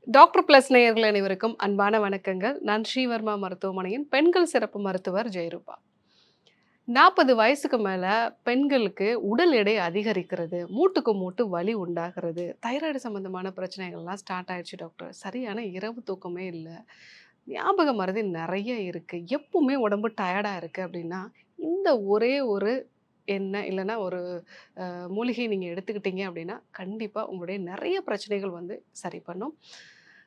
Doctor plus நேயர்கள் அனைவருக்கும் அன்பான வணக்கங்கள். நான் ஸ்ரீவர்மா மருத்துவமனையின் பெண்கள் சிறப்பு மருத்துவர் ஜெயரூபா. 40 வயசுக்கு மேல பெண்களுக்கு உடல் எடை அதிகரிக்கிறது, மூட்டுக்கு மூட்டு வலி உண்டாகிறது, தைராய்டு சம்பந்தமான பிரச்சனைகள்லாம் ஸ்டார்ட் ஆயிடுச்சு டாக்டர். சரியான இரவு தூக்கமே இல்ல. ஞாபக மறதி நெறைய இருக்கு. எப்பவுமே உடம்பு டயர்டா இருக்கு அப்படின்னா, இந்த ஒரே ஒரு எண்ணெய் இல்லன்னா ஒரு மூலிகை நீங்க எடுத்துக்கிட்டீங்க அப்படின்னா, கண்டிப்பா உங்களுடைய நெறைய பிரச்சனைகள் வந்து சரி பண்ணும்.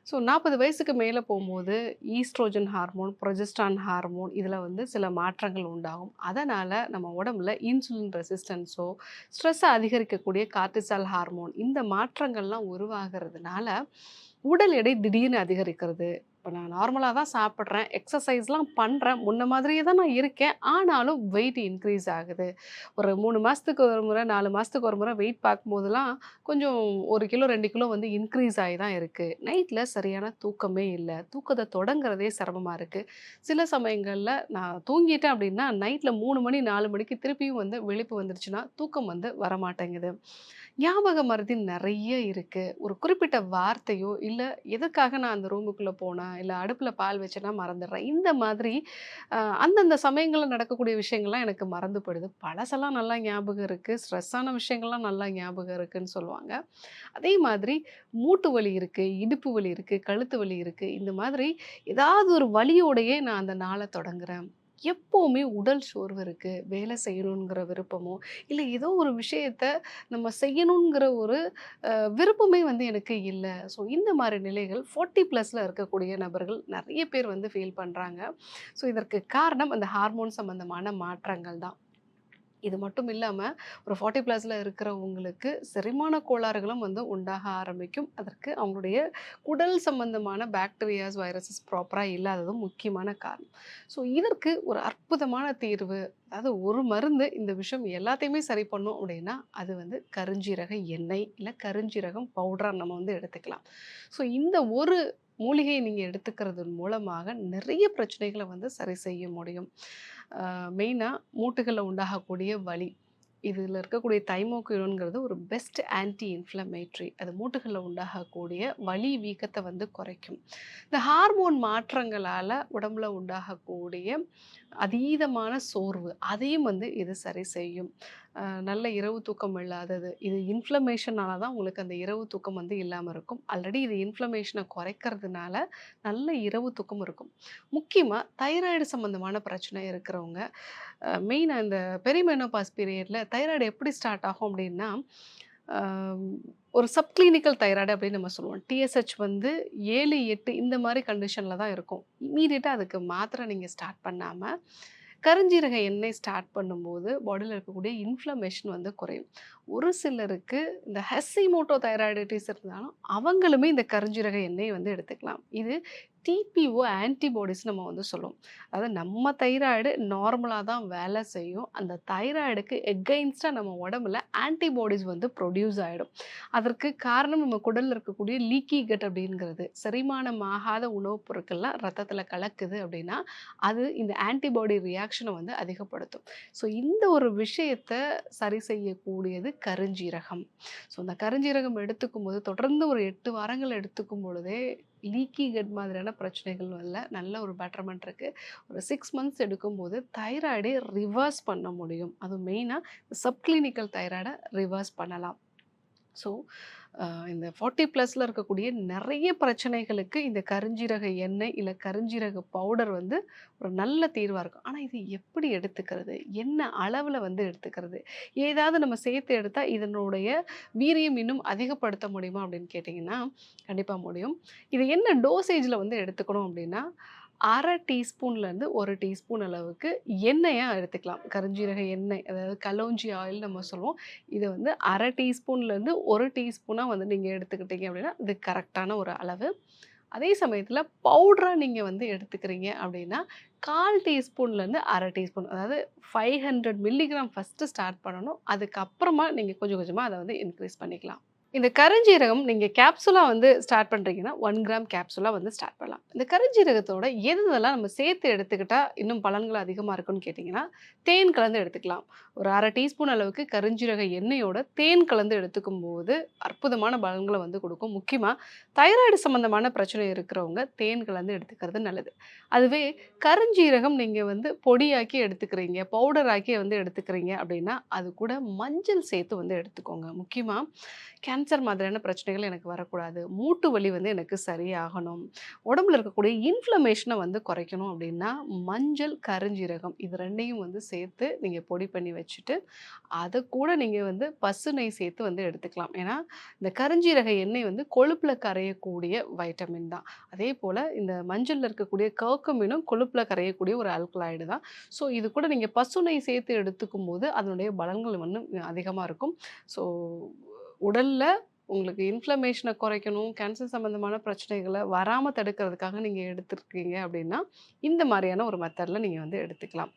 ஸோ 40 வயசுக்கு மேல போம்போது, ஈஸ்ட்ரோஜன் ஹார்மோன், புரொஜெஸ்ட்ரான் ஹார்மோன் இதில வந்து சில மாற்றங்கள் உண்டாகும். அதனால நம்ம உடம்புல இன்சுலின் ரெசிஸ்டன்ஸோ, ஸ்ட்ரெஸ்ஸ அதிகரிக்கக்கூடிய கார்ட்டிசால் ஹார்மோன் இந்த மாற்றங்கள்லாம் உருவாகிறதுனால, உடல் எடை திடீர்னு அதிகரிக்கிறது. இப்ப நான் நார்மலா தான் சாப்பிடுறேன், எக்ஸர்சைஸ்லாம் பண்றேன், முன்ன மாதிரியே தான் நான் இருக்கேன். ஆனாலும் வெயிட் இன்க்ரீஸ் ஆகுது. ஒரு 3 மாசத்துக்கு ஒரு முறை, 4 மாசத்துக்கு ஒரு முறை வெயிட் பார்க்கும்போதெல்லாம் கொஞ்சம் 1 கிலோ, 2 கிலோ வந்து இன்க்ரீஸ் ஆகி தான் இருக்கு. நைட்ல சரியான தூக்கமே இல்ல. தூக்கத்த தொடங்குறதே சிரமமா இருக்கு. சில சமயங்கள்ல நான் தூங்கிட்டேன் அப்படின்னா, நைட்ல 3 மணி, 4 மணிக்கு திருப்பியும் வந்து விழிப்பு வந்துருச்சுன்னா, தூக்கம் வந்து வரமாட்டேங்குது. ஞாபக மறதி நெறைய இருக்கு. ஒரு குறிப்பிட்ட வார்த்தையோ, இல்ல எதுக்காக நான் அந்த ரூமுக்குள்ள போனேன், இல்ல அடுப்புல பால் வச்சேன்னா மறந்துடுறேன். இந்த மாதிரி அந்தந்த சமயங்கள்ல நடக்கக்கூடிய விஷயங்கள்லாம் எனக்கு மறந்து போயிடுது. பழசெல்லாம் நல்லா ஞாபகம் இருக்கு. ஸ்ட்ரெஸ்ஸான விஷயங்கள்லாம் நல்லா ஞாபகம் இருக்குன்னு சொல்லுவாங்க. அதே மாதிரி மூட்டு வலி இருக்கு, இடுப்பு வலி இருக்கு, கழுத்து வலி இருக்கு. இந்த மாதிரி ஏதாவது ஒரு வலியோடையே நான் அந்த நாள தொடங்குறேன். எப்பவுமே உடல் சோர்வு இருக்கு. வேலை செய்யணுங்கிற விருப்பமோ, இல்ல ஏதோ ஒரு விஷயத்த நம்ம செய்யணுங்கிற ஒரு விருப்பமே வந்து எனக்கு இல்ல. ஸோ இந்த மாரி நிலைகள் 40 பிளஸ்ல இருக்கக்கூடிய நபர்கள் நெறைய பேர் வந்து ஃபீல் பண்றாங்க. ஸோ இதற்கு காரணம் அந்த ஹார்மோன் சம்பந்தமான மாற்றங்கள் தான். இது மட்டும் இல்லாம, ஒரு 40 பிளஸ்ல இருக்கிறவங்களுக்கு செரிமான கோளாறுகளும் வந்து உண்டாக ஆரம்பிக்கும். அதற்கு அவங்களுடைய குடல் சம்பந்தமான பாக்டீரியாஸ், வைரஸஸ் ப்ராப்பரா இல்லாததும் முக்கியமான காரணம். ஸோ இதற்கு ஒரு அற்புதமான தீர்வு, அதாவது ஒரு மருந்து இந்த விஷயம் எல்லாத்தையுமே சரி பண்ணும் அப்படின்னா, அது வந்து கருஞ்சீரக எண்ணெய், இல்ல கருஞ்சீரகம் பவுடரா நம்ம வந்து எடுத்துக்கலாம். ஸோ இந்த ஒரு மூலிகையை நீங்க எடுத்துக்கிறதன் மூலமாக நிறைய பிரச்சனைகள வந்து சரி செய்ய முடியும். மெயினா மூட்டுகள்ல உண்டாகக்கூடிய வலி. இதில இருக்கக்கூடிய தைமோக்யூரோன்ங்கிறது ஒரு பெஸ்ட் ஆன்டி இன்ஃப்ளமேட்டரி. அது மூட்டுகள்ல உண்டாகக்கூடிய வலி, வீக்கத்த வந்து குறைக்கும். இந்த ஹார்மோன் மாற்றங்களால உடம்புல உண்டாகக்கூடிய அதீதமான சோர்வு, அதையும் வந்து இது சரி செய்யும். நல்ல இரவு தூக்கம் இல்லாதது, இது இன்ஃப்ளமேஷனால தான் உங்களுக்கு அந்த இரவு தூக்கம் வந்து இல்லாம இருக்கும். ஆல்ரெடி இது இன்ஃப்ளமேஷன குறைக்கிறதுனால நல்ல இரவு தூக்கம் இருக்கும். முக்கியமா தைராய்டு சம்மந்தமான பிரச்சனை இருக்கிறவங்க, மெயினா இந்த பெரிமெனோபாஸ் பீரியட்ல தைராய்டு எப்படி ஸ்டார்ட் ஆகும் அப்படின்னா, அ ஒரு சப்கிளினிக்கல் தைராய்டு அப்படின்னு நம்ம சொல்லுவோம். டிஎஸ்ஹெச் வந்து 7, 8 இந்த மாரி கண்டிஷன்ல தான் இருக்கும். இம்மீடியட்டா அதுக்கு மாத்திரை நீங்க ஸ்டார்ட் பண்ணாம, கருஞ்சீரக எண்ணெய் ஸ்டார்ட் பண்ணும்போது பாடியில இருக்கக்கூடிய இன்ஃப்ளமேஷன் வந்து குறையும். ஒரு சிலருக்கு இந்த ஹஷிமோட்டோ தைராய்டிட்டிஸ் இருந்தாலும், அவங்களுமே இந்த கருஞ்சீரக எண்ணெய் வந்து எடுத்துக்கலாம். இது டிபிஓ ஆன்டிபாடிஸ் நம்ம வந்து சொல்லுவோம். அதாவது நம்ம தைராய்டு நார்மலா தான் வேலை செய்யும். அந்த தைராய்டுக்கு எகெயின்ஸ்டா நம்ம உடம்புல ஆன்டிபாடிஸ் வந்து புரொடியூஸ் ஆயிடும். அதற்கு காரணம் நம்ம குடல்ல இருக்கக்கூடிய லீக்கி கட் அப்படிங்கிறது. செரிமானம் ஆகாத உணவுப் பொருட்கள்லாம் ரத்தத்தில கலக்குது அப்படின்னா, அது இந்த ஆன்டிபாடி ரியாக்ஷன வந்து அதிகப்படுத்தும். ஸோ இந்த ஒரு விஷயத்த சரி செய்யக்கூடியது கருஞ்சீரகம். ஸோ இந்த கருஞ்சீரகம் எடுத்துக்கும்போது தொடர்ந்து ஒரு 8 வாரங்கள் எடுத்துக்கும் பொழுதே லீக்கி கட் மாதிரியான பிரச்சனைகள் வரல. நல்ல ஒரு பெட்டர்மென்ட் இருக்கு. ஒரு 6 மந்த்ஸ் எடுக்கும்போது தைராய்டை ரிவர்ஸ் பண்ண முடியும். அதுவும் மெயினா சப்கிளினிக்கல் தைராய்ட ரிவர்ஸ் பண்ணலாம். ஸோ இந்த 40 பிளஸ்ல இருக்கக்கூடிய நெறைய பிரச்சனைகளுக்கு இந்த கருஞ்சீரக எண்ணெய், இல்ல கருஞ்சீரக பவுடர் வந்து ஒரு நல்ல தீர்வா இருக்கும். ஆனா இது எப்படி எடுத்துக்கிறது? என்ன அளவுல வந்து எடுத்துக்கிறது? ஏதாவது நம்ம சேர்த்து எடுத்தா இதனுடைய வீரியம் இன்னும் அதிகப்படுத்த முடியுமா? அப்படின்னு கேட்டீங்கன்னா, கண்டிப்பா முடியும். இது என்ன டோசேஜ்ல வந்து எடுத்துக்கணும் அப்படின்னா, 1/2 டீஸ்பூன்லேருந்து 1 டீஸ்பூன் அளவுக்கு எண்ணெயா எடுத்துக்கலாம். கருஞ்சீரக எண்ணெய், அதாவது கலோஞ்சி ஆயில் நம்ம சொல்லுவோம். இத வந்து 1/2 டீஸ்பூன்லேருந்து 1 டீஸ்பூனா வந்து நீங்க எடுத்துக்கிட்டீங்க அப்படின்னா, இது கரெக்ட்டான ஒரு அளவு. அதே சமயத்தில பவுடரா நீங்க வந்து எடுத்துக்கிறீங்க அப்படின்னா, 1/4 டீஸ்பூன்லேருந்து 1/2 டீஸ்பூன், அதாவது 500 மில்லிகிராம் ஃபர்ஸ்ட்டு ஸ்டார்ட் பண்ணணும். அதுக்கப்புறமா நீங்க கொஞ்சம் கொஞ்சமா அத வந்து இன்க்ரீஸ் பண்ணிக்கலாம். இந்த கருஞ்சீரகம் நீங்க கேப்சூலா வந்து ஸ்டார்ட் பண்றீங்கன்னா, 1 கிராம் கேப்சூலா வந்து ஸ்டார்ட் பண்ணலாம். இந்த கருஞ்சீரகத்தோட எதெல்லாம் நம்ம சேர்த்து எடுத்துக்கிட்டா இன்னும் பலன்கள் அதிகமா இருக்கும்னு கேட்டீங்கன்னா, தேன் கலந்து எடுத்துக்கலாம். ஒரு 1/2 டீஸ்பூன் அளவுக்கு கருஞ்சீரக எண்ணெயோட தேன் கலந்து எடுத்துக்கும்போது, அற்புதமான பலன்கள வந்து குடுக்கும். முக்கியமா தைராய்டு சம்மந்தமான பிரச்சனை இருக்கிறவங்க தேன் கலந்து எடுத்துக்கிறது நல்லது. அதுவே கருஞ்சீரகம் நீங்க வந்து பொடியாக்கி எடுத்துக்கிறீங்க, பவுடர் ஆக்கி வந்து எடுத்துக்கிறீங்க அப்படின்னா, அது கூட மஞ்சள் சேர்த்து வந்து எடுத்துக்கோங்க. முக்கியமா கேன்சர் மாதிரியான பிரச்சனைகள் எனக்கு வரக்கூடாது. மூட்டு வலி வந்து எனக்கு சரியாகணும். உடம்புல இருக்கக்கூடிய இன்ஃப்ளமேஷன வந்து குறைக்கணும் அப்படின்னா, மஞ்சள், கருஞ்சீரகம் இது 2யும் வந்து சேர்த்து நீங்க பொடி பண்ணி வச்சுட்டு, அத கூட நீங்க வந்து பசு நெய் சேர்த்து வந்து எடுத்துக்கலாம். ஏன்னா, இந்த கருஞ்சீரக எண்ணெய் வந்து கொழுப்புல கரையக்கூடிய வைட்டமின் தான். அதேபோல இந்த மஞ்சள்ல இருக்கக்கூடிய கர்க்குமினும் கொழுப்புல கரையக்கூடிய ஒரு ஆல்கலாய்டு தான். ஸோ இது கூட நீங்க பசு நெய் சேர்த்து எடுத்துக்கும்போது, அதனுடைய பலன்கள் வந்து அதிகமா இருக்கும். ஸோ உடல்ல உங்களுக்கு இன்ஃப்ளமேஷன குறைக்கணும், கேன்சர் சம்மந்தமான பிரச்சனைகள வராம தடுக்கிறதுக்காக நீங்க எடுத்துருக்கீங்க அப்படின்னா, இந்த மாரியான ஒரு மெத்தட்ல நீங்க வந்து எடுத்துக்கலாம்.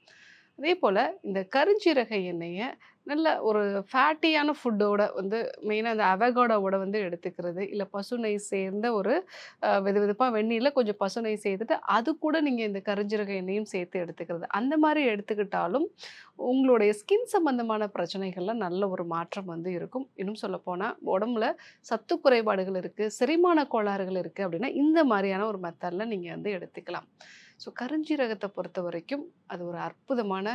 அதேபோல இந்த கருஞ்சீரக எண்ணெய நல்ல ஒரு ஃபேட்டியான ஃபுட்டோட வந்து மெயினா இந்த அவகோடாவோட வந்து எடுத்துக்கிறது, இல்ல பசு நெய் சேர்ந்த ஒரு வெதுவெதுப்பா வெந்நீர்ல கொஞ்சம் பசு நெய் சேர்த்துட்டு, அது கூட நீங்க இந்த கருஞ்சீரக எண்ணெயும் சேர்த்து எடுத்துக்கிறது. அந்த மாரி எடுத்துக்கிட்டாலும், உங்களுடைய ஸ்கின் சம்பந்தமான பிரச்சனைகள்ல நல்ல ஒரு மாற்றம் வந்து இருக்கும். இன்னும் சொல்லப்போனா, உடம்புல சத்து குறைபாடுகள் இருக்கு, செரிமான கோளாறுகள் இருக்கு அப்படின்னா, இந்த மாரியான ஒரு மெத்தட்ல நீங்க வந்து எடுத்துக்கலாம். ஸோ கருஞ்சீரகத்த பொறுத்தவரைக்கும், அது ஒரு அற்புதமான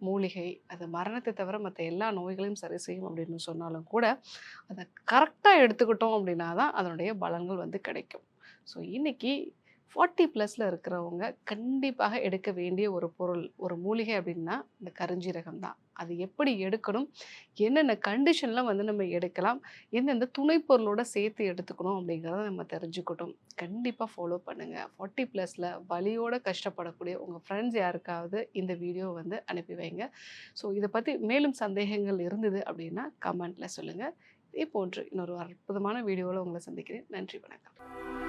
மூலிகை. அது மரணத்த தவிர மத்த எல்லா நோய்களையும் சரி செய்யும் அப்படின்னு சொன்னாலும் கூட, அத கரெக்ட்டா எடுத்துக்கிட்டோம் அப்படின்னா தான் அதனுடைய பலன்கள் வந்து கிடைக்கும். ஸோ இன்னைக்கு 40 ப்ளஸ்ல இருக்கிறவங்க கண்டிப்பாக எடுக்க வேண்டிய ஒரு பொருள், ஒரு மூலிகை அப்படின்னா, இந்த கருஞ்சீரகம் தான். அது எப்படி எடுக்கணும்? என்னென்ன கண்டிஷன்ல வந்து நம்ம எடுக்கலாம்? எந்தெந்த துணை பொருளோட சேர்த்து எடுத்துக்கணும் அப்படிங்கிறத நம்ம தெரிஞ்சுக்கிட்டோம். கண்டிப்பா ஃபாலோ பண்ணுங்க. 40 ப்ளஸ்ல வலியோட கஷ்டப்படக்கூடிய உங்க ஃப்ரெண்ட்ஸ் யாருக்காவது இந்த வீடியோ வந்து அனுப்பி வைங்க. ஸோ இத பத்தி மேலும் சந்தேகங்கள் இருந்தது அப்படின்னா, கமெண்ட்ல சொல்லுங்க. இதே போன்று இன்னொரு அற்புதமான வீடியோல உங்கள சந்திக்கிறேன். நன்றி, வணக்கம்.